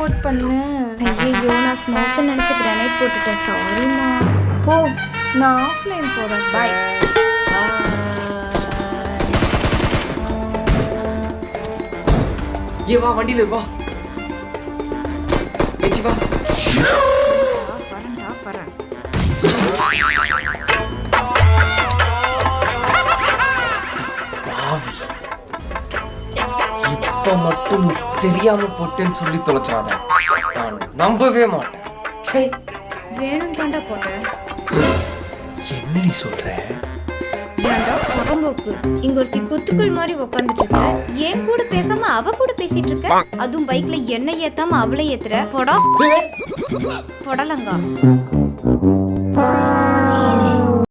Out பண்ணு. ஐயோ நான் ஸ்மோக் நினைச்சு கிரானைட் போட்டுட்டேன். சாரிமா. போ, நான் ஆஃப்லைன் போறேன். பை. ஏ வா வண்டியில வா. ஏச்சி வா. வரேன். பாவி. இப்ப மட்டும் நீ தெரியாம போட்டேன்னு சொல்லி தொலைச்சாத. நான் நம்பவே மாட்டேன். சே. வேணும் தாண்டா போட்டேன். என்ன நீ சொல்ற? ஏன்டா புறம்போக்கு, இங்க ஒருத்தி குத்துக்கள் மாதிரி உட்காந்துட்டு இருக்க. ஏன் கூட பேசாம அவ கூட பேசிட்டு இருக்க. அதுவும் பைக்ல என்ன ஏத்தாம அவளை ஏத்துற. போடா. போடலங்கா.